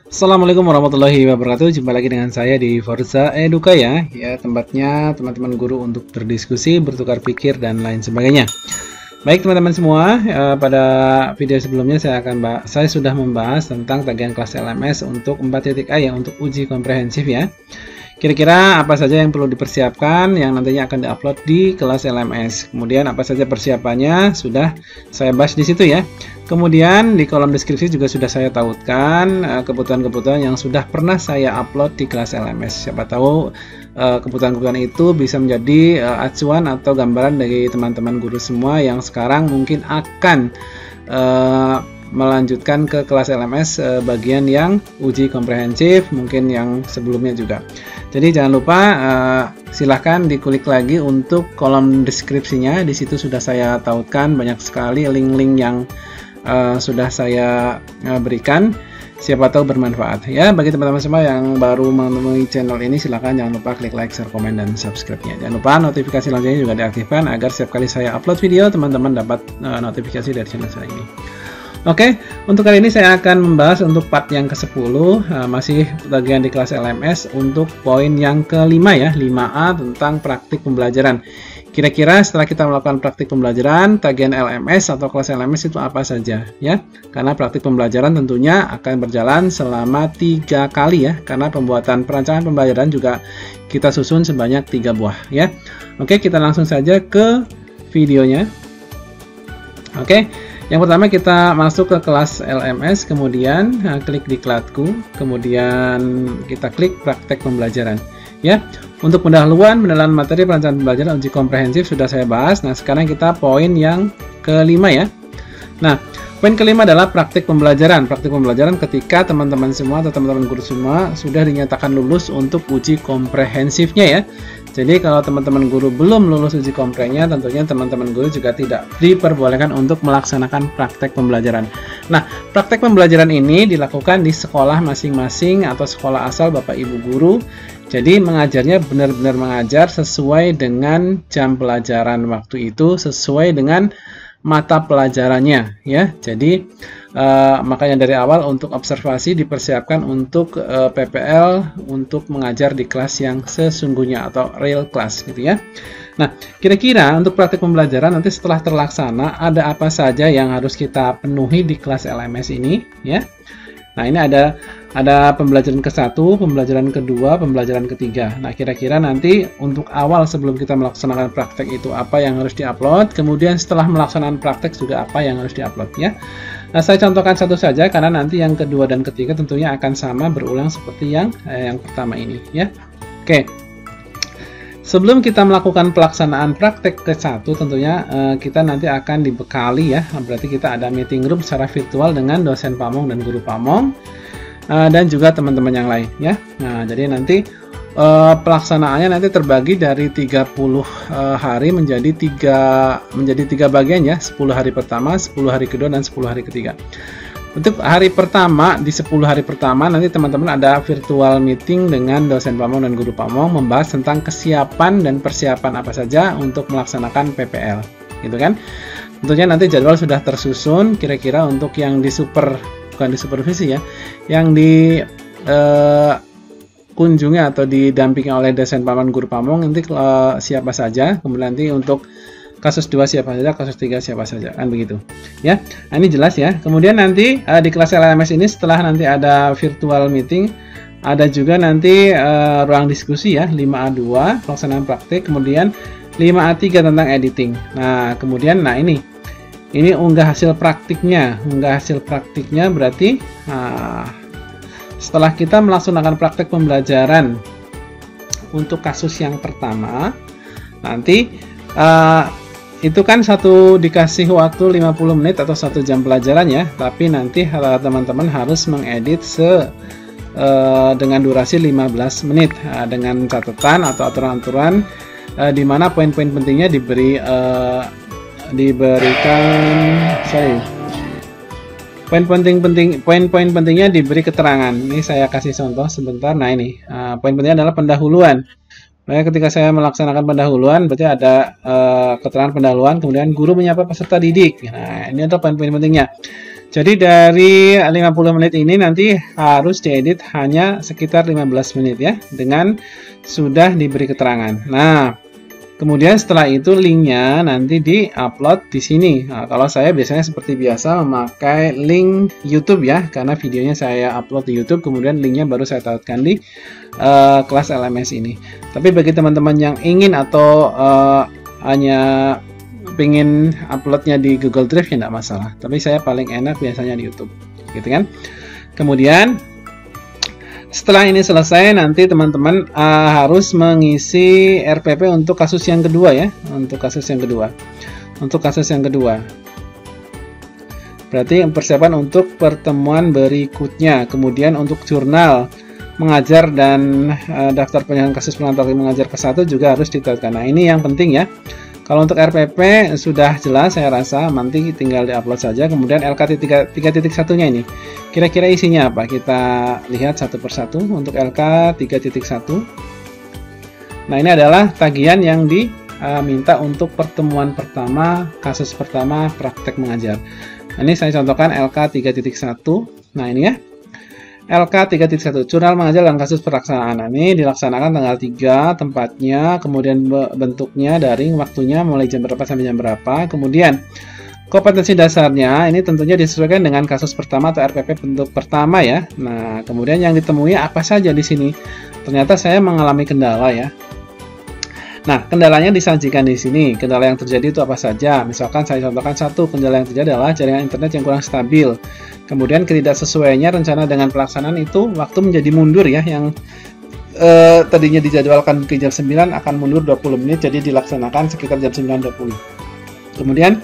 Assalamualaikum warahmatullahi wabarakatuh. Jumpa lagi dengan saya di Forza Eduka ya. Ya, tempatnya teman-teman guru untuk berdiskusi, bertukar pikir dan lain sebagainya. Baik teman-teman semua, pada video sebelumnya saya sudah membahas tentang tagihan kelas LMS untuk 4.A ya, untuk uji komprehensif ya. Kira-kira apa saja yang perlu dipersiapkan yang nantinya akan diupload di kelas LMS. Kemudian apa saja persiapannya sudah saya bahas di situ ya. Kemudian di kolom deskripsi juga sudah saya tautkan kebutuhan-kebutuhan yang sudah pernah saya upload di kelas LMS. Siapa tahu kebutuhan-kebutuhan itu bisa menjadi acuan atau gambaran dari teman-teman guru semua yang sekarang mungkin akan melanjutkan ke kelas LMS bagian yang uji komprehensif, mungkin yang sebelumnya juga. Jadi jangan lupa silahkan diklik lagi untuk kolom deskripsinya. Di situ sudah saya tautkan banyak sekali link-link yang sudah saya berikan. Siapa tahu bermanfaat ya. Bagi teman-teman semua yang baru menemui channel ini, silahkan jangan lupa klik like, share, komen, dan subscribe-nya. Jangan lupa notifikasi loncengnya juga diaktifkan agar setiap kali saya upload video teman-teman dapat notifikasi dari channel saya ini. Oke, untuk kali ini saya akan membahas untuk part yang ke-10, masih bagian di kelas LMS untuk poin yang kelima ya, 5A tentang praktik pembelajaran. Kira-kira setelah kita melakukan praktik pembelajaran, tagihan LMS atau kelas LMS itu apa saja ya? Karena praktik pembelajaran tentunya akan berjalan selama 3 kali ya, karena pembuatan perancangan pembelajaran juga kita susun sebanyak 3 buah ya. Oke, kita langsung saja ke videonya. Oke. Yang pertama kita masuk ke kelas LMS, kemudian klik diklatku, kemudian kita klik praktek pembelajaran. Ya, untuk pendahuluan materi perancangan pembelajaran uji komprehensif sudah saya bahas. Nah, sekarang kita poin yang kelima ya. Nah, poin kelima adalah praktik pembelajaran. Praktik pembelajaran ketika teman-teman semua atau teman-teman guru semua sudah dinyatakan lulus untuk uji komprehensifnya ya. Jadi kalau teman-teman guru belum lulus uji komprehnya, tentunya teman-teman guru juga tidak diperbolehkan untuk melaksanakan praktek pembelajaran. Nah, praktek pembelajaran ini dilakukan di sekolah masing-masing atau sekolah asal Bapak Ibu guru. Jadi mengajarnya benar-benar mengajar sesuai dengan jam pelajaran waktu itu, sesuai dengan mata pelajarannya ya. Jadi makanya dari awal untuk observasi dipersiapkan untuk PPL untuk mengajar di kelas yang sesungguhnya atau real class gitu ya. Nah, kira-kira untuk praktik pembelajaran nanti setelah terlaksana ada apa saja yang harus kita penuhi di kelas LMS ini ya. Nah, ini ada pembelajaran ke-1, pembelajaran kedua, pembelajaran ketiga. Nah, kira-kira nanti untuk awal sebelum kita melaksanakan praktek itu apa yang harus diupload, kemudian setelah melaksanakan praktek juga apa yang harus diupload ya. Nah, saya contohkan satu saja karena nanti yang kedua dan ketiga tentunya akan sama berulang seperti yang pertama ini ya. Oke. Sebelum kita melakukan pelaksanaan praktek ke-1 tentunya kita nanti akan dibekali ya. Berarti kita ada meeting room secara virtual dengan dosen Pamong dan guru Pamong dan juga teman-teman yang lain ya. Nah, jadi nanti pelaksanaannya nanti terbagi dari 30 hari menjadi 3 bagian ya. 10 hari pertama, 10 hari kedua, dan 10 hari ketiga. Untuk hari pertama, di 10 hari pertama nanti teman-teman ada virtual meeting dengan dosen Pamong dan guru Pamong membahas tentang kesiapan dan persiapan apa saja untuk melaksanakan PPL gitu kan. Tentunya nanti jadwal sudah tersusun kira-kira untuk yang bukan di supervisi ya, yang di kunjungi atau didampingi oleh dosen Pamong guru Pamong nanti siapa saja, kemudian nanti untuk kasus 2 siapa saja, kasus 3 siapa saja, kan begitu ya. Nah, ini jelas ya. Kemudian nanti di kelas LMS ini setelah nanti ada virtual meeting, ada juga nanti ruang diskusi ya, 5A2 pelaksanaan praktik, kemudian 5A3 tentang editing. Nah, kemudian ini unggah hasil praktiknya. Unggah hasil praktiknya berarti setelah kita melaksanakan praktek pembelajaran untuk kasus yang pertama, nanti itu kan dikasih waktu 50 menit atau 1 jam pelajaran ya, tapi nanti teman-teman harus mengedit dengan durasi 15 menit dengan catatan atau aturan-aturan di mana poin-poin pentingnya poin-poin pentingnya diberi keterangan. Ini saya kasih contoh sebentar. Nah, ini poin pentingnya adalah pendahuluan. Nah, ketika saya melaksanakan pendahuluan, berarti ada keterangan pendahuluan, kemudian guru menyapa peserta didik. Nah, ini adalah poin-poin pentingnya. Jadi dari 50 menit ini nanti harus diedit hanya sekitar 15 menit ya, dengan sudah diberi keterangan. Nah, kemudian setelah itu linknya nanti di-upload di sini. Nah, kalau saya biasanya seperti biasa memakai link YouTube ya, karena videonya saya upload di YouTube, kemudian linknya baru saya tautkan di kelas LMS ini. Tapi bagi teman-teman yang ingin atau hanya pengen uploadnya di Google Drive ya tidak masalah. Tapi saya paling enak biasanya di YouTube, gitu kan? Kemudian setelah ini selesai, nanti teman-teman harus mengisi RPP untuk kasus yang kedua ya, untuk kasus yang kedua. Untuk kasus yang kedua, berarti persiapan untuk pertemuan berikutnya. Kemudian untuk jurnal mengajar dan daftar penyelesaian kasus pengantar mengajar ke-1 juga harus ditautkan. Nah, ini yang penting ya. Kalau untuk RPP sudah jelas, saya rasa nanti tinggal diupload saja. Kemudian LK 3.1-nya ini, kira-kira isinya apa? Kita lihat satu persatu. Untuk LK 3.1. Nah, ini adalah tagihan yang diminta untuk pertemuan pertama, kasus pertama praktek mengajar. Nah, ini saya contohkan LK 3.1. Nah, ini ya. LK 3.1, jurnal mengajar dalam kasus pelaksanaan. Ini dilaksanakan tanggal 3, tempatnya, kemudian bentuknya, daring, waktunya mulai jam berapa sampai jam berapa. Kemudian kompetensi dasarnya ini tentunya disesuaikan dengan kasus pertama atau RPP bentuk pertama ya. Nah, kemudian yang ditemui apa saja di sini? Ternyata saya mengalami kendala ya. Nah, kendalanya disajikan di sini. Kendala yang terjadi itu apa saja? Misalkan saya contohkan satu, kendala yang terjadi adalah jaringan internet yang kurang stabil. Kemudian ketidaksesuaiannya rencana dengan pelaksanaan itu waktu menjadi mundur ya, yang tadinya dijadwalkan ke jam 9 akan mundur 20 menit, jadi dilaksanakan sekitar jam 9.20. Kemudian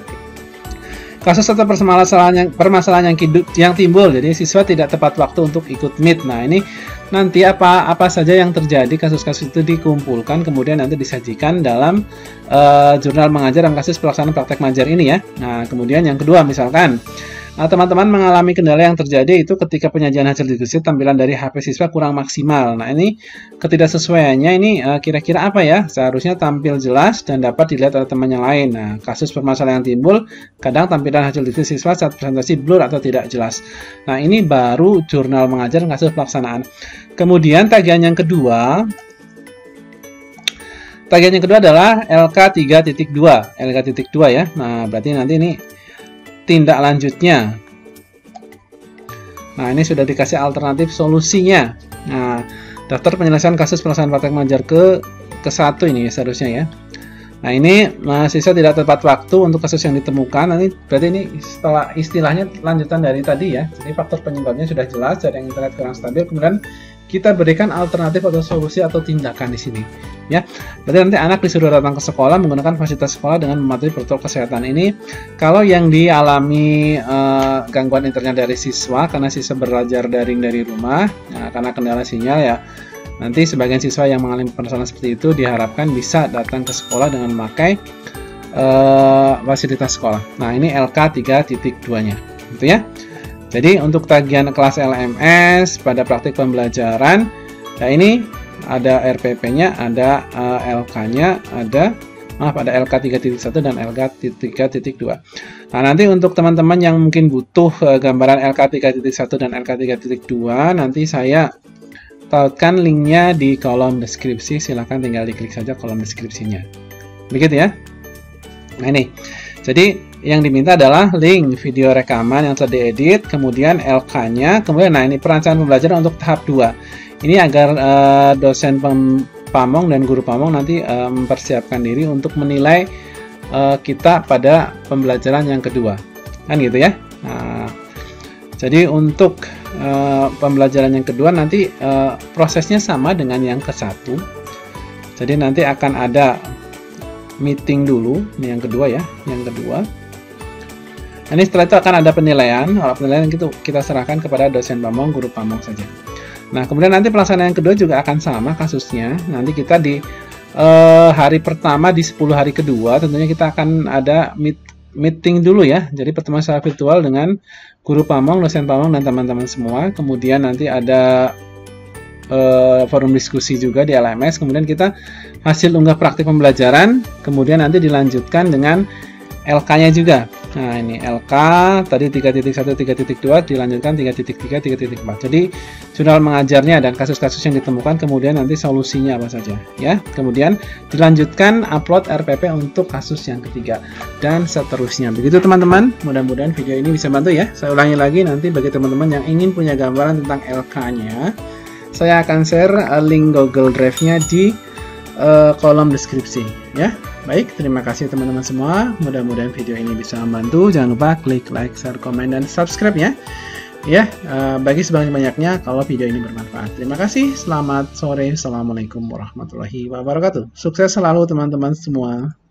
kasus atau permasalahan yang timbul, jadi siswa tidak tepat waktu untuk ikut meet. Nah, ini nanti apa saja yang terjadi, kasus-kasus itu dikumpulkan, kemudian nanti disajikan dalam jurnal mengajar dalam kasus pelaksanaan praktek mengajar ini ya. Nah, kemudian yang kedua, misalkan teman-teman mengalami kendala yang terjadi itu ketika penyajian hasil diskusi tampilan dari HP siswa kurang maksimal. Nah, ini ketidaksesuaiannya ini kira-kira apa ya? Seharusnya tampil jelas dan dapat dilihat oleh teman yang lain. Nah, kasus permasalahan yang timbul, kadang tampilan hasil diskusi siswa saat presentasi blur atau tidak jelas. Nah, ini baru jurnal mengajar kasus pelaksanaan. Kemudian tagihan yang kedua adalah LK 3.2. LK.2 ya. Nah, berarti nanti ini tindak lanjutnya. Nah, ini sudah dikasih alternatif solusinya. Nah, daftar penyelesaian kasus pelaksanaan praktek mengajar ke-1 ini seharusnya ya. Nah, ini mahasiswa tidak tepat waktu untuk kasus yang ditemukan. Nah, ini berarti ini setelah istilahnya lanjutan dari tadi ya. Jadi faktor penyebabnya sudah jelas, jaringan internet kurang stabil. Kemudian kita berikan alternatif atau solusi atau tindakan di sini ya. Berarti nanti anak disuruh datang ke sekolah menggunakan fasilitas sekolah dengan mematuhi protokol kesehatan. Ini kalau yang dialami gangguan internet dari siswa karena siswa belajar daring dari rumah, nah, karena kendala sinyal ya, nanti sebagian siswa yang mengalami permasalahan seperti itu diharapkan bisa datang ke sekolah dengan memakai fasilitas sekolah. Nah, ini LK 3.2-nya gitu ya. Jadi untuk tagihan kelas LMS pada praktik pembelajaran, ya ini ada RPP-nya, ada LK-nya, ada LK 3.1 dan LK 3.2. Nah, nanti untuk teman-teman yang mungkin butuh gambaran LK 3.1 dan LK 3.2, nanti saya tautkan linknya di kolom deskripsi. Silahkan tinggal diklik saja kolom deskripsinya. Begitu ya. Nah, ini. Jadi yang diminta adalah link video rekaman yang telah diedit, kemudian LK-nya, kemudian nah ini perancangan pembelajaran untuk tahap 2. Ini agar dosen pamong dan guru pamong nanti mempersiapkan diri untuk menilai kita pada pembelajaran yang kedua. Kan gitu ya. Nah, jadi untuk pembelajaran yang kedua nanti prosesnya sama dengan yang ke-1. Jadi nanti akan ada meeting dulu, ini yang kedua ya, yang kedua. Ini setelah itu akan ada penilaian. Kalau penilaian itu kita serahkan kepada dosen pamong, guru pamong saja. Nah, kemudian nanti pelaksanaan yang kedua juga akan sama kasusnya. Nanti kita di hari pertama di 10 hari kedua tentunya kita akan ada meeting dulu ya. Jadi pertemuan secara virtual dengan guru pamong, dosen pamong dan teman-teman semua. Kemudian nanti ada forum diskusi juga di LMS. Kemudian kita hasil unggah praktik pembelajaran. Kemudian nanti dilanjutkan dengan LK-nya juga. Nah, ini LK tadi 3.1, 3.2 dilanjutkan 3.3, 3.4. Jadi jurnal mengajarnya dan kasus-kasus yang ditemukan, kemudian nanti solusinya apa saja ya. Kemudian dilanjutkan upload RPP untuk kasus yang ketiga dan seterusnya. Begitu teman-teman. Mudah-mudahan video ini bisa bantu ya. Saya ulangi lagi, nanti bagi teman-teman yang ingin punya gambaran tentang LK-nya, saya akan share link Google Drive-nya di kolom deskripsi ya. Baik, terima kasih teman-teman semua. Mudah-mudahan video ini bisa membantu. Jangan lupa klik like, share, komen, dan subscribe ya. Ya, bagi sebanyak-banyaknya kalau video ini bermanfaat. Terima kasih. Selamat sore. Assalamualaikum warahmatullahi wabarakatuh. Sukses selalu teman-teman semua.